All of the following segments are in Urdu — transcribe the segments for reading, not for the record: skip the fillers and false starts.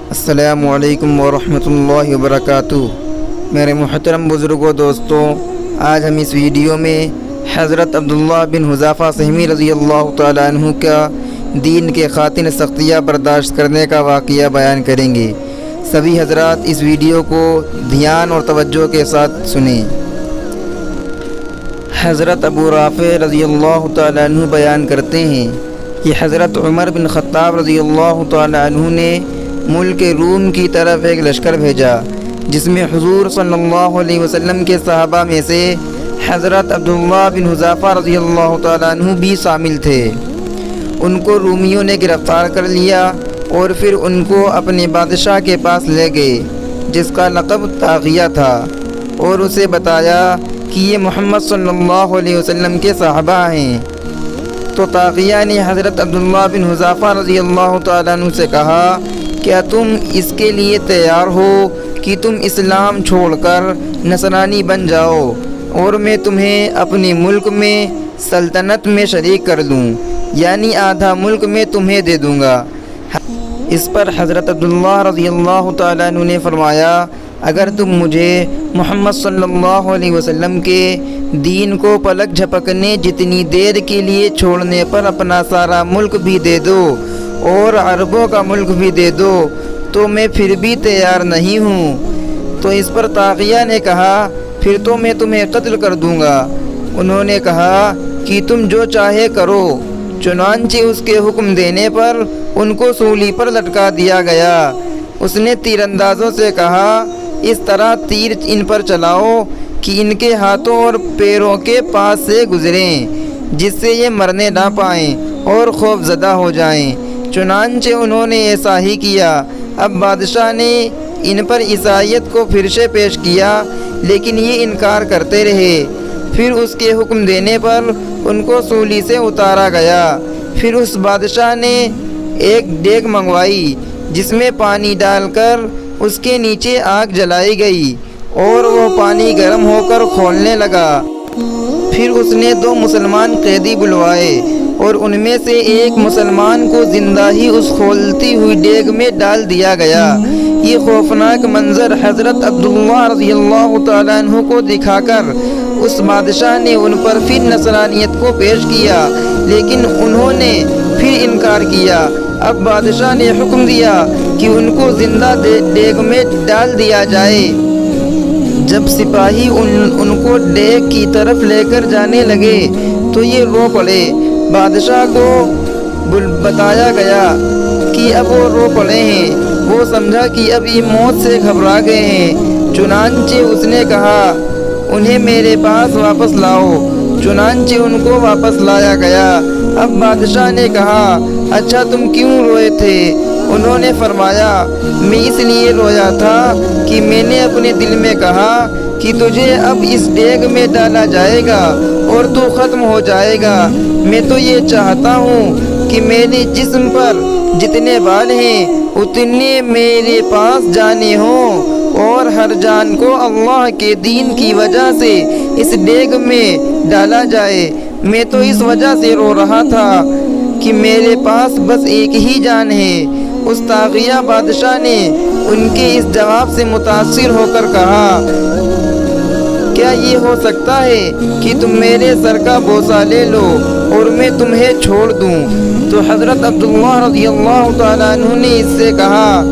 السلام علیکم ورحمۃ اللہ وبرکاتہ۔ میرے محترم بزرگوں، دوستوں، آج ہم اس ویڈیو میں حضرت عبداللہ بن حذیفہ سہمی رضی اللہ تعالیٰ عنہ کا دین کے خاطر سختیاں برداشت کرنے کا واقعہ بیان کریں گے۔ سبھی حضرات اس ویڈیو کو دھیان اور توجہ کے ساتھ سنیں۔ حضرت ابو رافع رضی اللہ تعالیٰ عنہ بیان کرتے ہیں کہ حضرت عمر بن خطاب رضی اللہ تعالیٰ عنہ نے ملک روم کی طرف ایک لشکر بھیجا، جس میں حضور صلی اللہ علیہ وسلم کے صحابہ میں سے حضرت عبداللہ بن حذیفہ رضی اللہ تعالیٰ عنہ بھی شامل تھے۔ ان کو رومیوں نے گرفتار کر لیا اور پھر ان کو اپنے بادشاہ کے پاس لے گئے، جس کا لقب طاغیہ تھا، اور اسے بتایا کہ یہ محمد صلی اللہ علیہ وسلم کے صحابہ ہیں۔ تو طاغیہ نے حضرت عبداللہ بن حذیفہ رضی اللہ تعالیٰ عنہ سے کہا، کیا تم اس کے لیے تیار ہو کہ تم اسلام چھوڑ کر نصرانی بن جاؤ اور میں تمہیں اپنے ملک میں سلطنت میں شریک کر دوں، یعنی آدھا ملک میں تمہیں دے دوں گا۔ اس پر حضرت عبداللہ رضی اللہ تعالیٰ عنہ نے فرمایا، اگر تم مجھے محمد صلی اللہ علیہ وسلم کے دین کو پلک جھپکنے جتنی دیر کے لیے چھوڑنے پر اپنا سارا ملک بھی دے دو اور عربوں کا ملک بھی دے دو تو میں پھر بھی تیار نہیں ہوں۔ تو اس پر طاغیہ نے کہا، پھر تو میں تمہیں قتل کر دوں گا۔ انہوں نے کہا کہ تم جو چاہے کرو۔ چنانچہ اس کے حکم دینے پر ان کو سولی پر لٹکا دیا گیا۔ اس نے تیر اندازوں سے کہا، اس طرح تیر ان پر چلاؤ کہ ان کے ہاتھوں اور پیروں کے پاس سے گزریں، جس سے یہ مرنے نہ پائیں اور خوف زدہ ہو جائیں۔ چنانچہ انہوں نے ایسا ہی کیا۔ اب بادشاہ نے ان پر عیسائیت کو پھر سے پیش کیا، لیکن یہ انکار کرتے رہے۔ پھر اس کے حکم دینے پر ان کو سولی سے اتارا گیا۔ پھر اس بادشاہ نے ایک دیگ منگوائی، جس میں پانی ڈال کر اس کے نیچے آگ جلائی گئی اور وہ پانی گرم ہو کر کھولنے لگا۔ پھر اس نے 2 مسلمان قیدی بلوائے اور ان میں سے ایک مسلمان کو زندہ ہی اس کھولتی ہوئی دیگ میں ڈال دیا گیا۔ یہ خوفناک منظر حضرت عبداللہ رضی اللہ تعالیٰ عنہ کو دکھا کر اس بادشاہ نے ان پر پھر نصرانیت کو پیش کیا، لیکن انہوں نے پھر انکار کیا۔ اب بادشاہ نے حکم دیا کہ ان کو زندہ دیگ میں ڈال دیا جائے۔ جب سپاہی ان کو دیگ کی طرف لے کر جانے لگے تو یہ رو پڑے۔ بادشاہ کو بتایا گیا کہ اب وہ رو پڑے ہیں۔ وہ سمجھا کہ اب یہ موت سے گھبرا گئے ہیں۔ چنانچہ اس نے کہا، انہیں میرے پاس واپس لاؤ۔ چنانچہ ان کو واپس لایا گیا۔ اب بادشاہ نے کہا، اچھا تم کیوں روئے تھے؟ انہوں نے فرمایا، میں اس لیے رویا تھا کہ میں نے اپنے دل میں کہا کہ تجھے اب اس دیگ میں ڈالا جائے گا اور تو ختم ہو جائے گا۔ میں تو یہ چاہتا ہوں کہ میرے جسم پر جتنے بال ہیں اتنے میرے پاس جانیں ہوں اور ہر جان کو اللہ کے دین کی وجہ سے اس دیگ میں ڈالا جائے۔ میں تو اس وجہ سے رو رہا تھا کہ میرے پاس بس ایک ہی جان ہے۔ اس طاغیہ بادشاہ نے ان کے اس جواب سے متاثر ہو کر کہا، کیا یہ ہو سکتا ہے کہ تم میرے سر کا بوسہ لے لو اور میں تمہیں چھوڑ دوں؟ تو حضرت عبداللہ رضی اللہ تعالیٰ عنہ نے اس سے کہا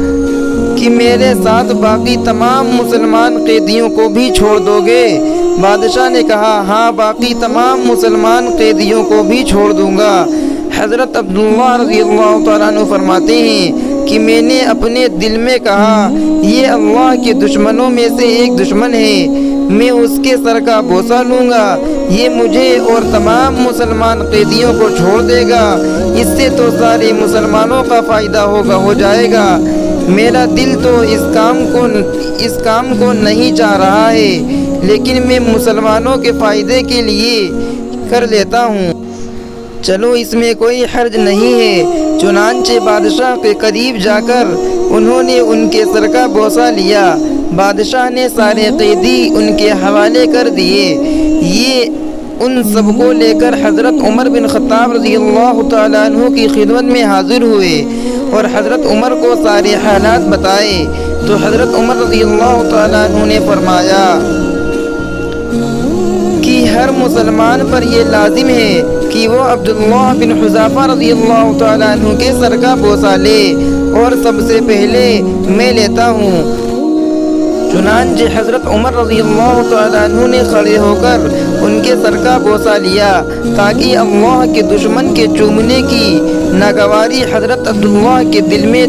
کہ میرے ساتھ باقی تمام مسلمان قیدیوں کو بھی چھوڑ دو گے؟ بادشاہ نے کہا، ہاں، باقی تمام مسلمان قیدیوں کو بھی چھوڑ دوں گا۔ حضرت عبداللہ رضی اللہ تعالیٰ عنہ فرماتے ہیں کہ میں نے اپنے دل میں کہا، یہ اللہ کے دشمنوں میں سے ایک دشمن ہے، میں اس کے سر کا بوسہ لوں گا، یہ مجھے اور تمام مسلمان قیدیوں کو چھوڑ دے گا، اس سے تو سارے مسلمانوں کا فائدہ ہو جائے گا۔ میرا دل تو اس کام کو نہیں چاہ رہا ہے، لیکن میں مسلمانوں کے فائدے کے لیے کر لیتا ہوں، چلو اس میں کوئی حرج نہیں ہے۔ چنانچہ بادشاہ کے قریب جا کر انہوں نے ان کے سر کا بوسہ لیا۔ بادشاہ نے سارے قیدی ان کے حوالے کر دیے۔ یہ ان سب کو لے کر حضرت عمر بن خطاب رضی اللہ تعالیٰ عنہ کی خدمت میں حاضر ہوئے۔ اور حضرت عمر کو سارے حالات بتائے تو حضرت عمر رضی اللہ تعالیٰ عنہ نے فرمایا کہ ہر مسلمان پر یہ لازم ہے کہ وہ عبداللہ بن حذافہ رضی اللہ تعالیٰ عنہ کے سر کا بوسہ لے، اور سب سے پہلے میں لیتا ہوں۔ چنانچہ حضرت عمر رضی اللہ تعالیٰ عنہ نے کھڑے ہو کر ان کے سر کا بوسہ لیا تاکہ اللہ کے دشمن کے چومنے کی ناگواری حضرت عبداللہ کے دل میں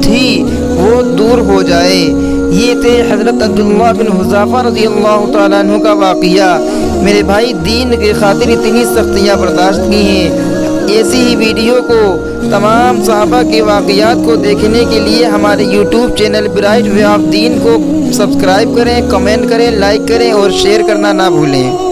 تھی وہ دور ہو جائے۔ یہ تھے حضرت عبداللہ بن حذافہ رضی اللہ تعالیٰ عنہ کا واقعہ۔ میرے بھائی، دین کی خاطر اتنی سختیاں برداشت کی ہیں۔ ایسی ہی ویڈیو کو تمام صحابہ کے واقعات کو دیکھنے کے لیے ہمارے YouTube channel bright way of دین کو سبسکرائب کریں، کمنٹ کریں، لائک کریں اور شیئر کرنا نہ بھولیں۔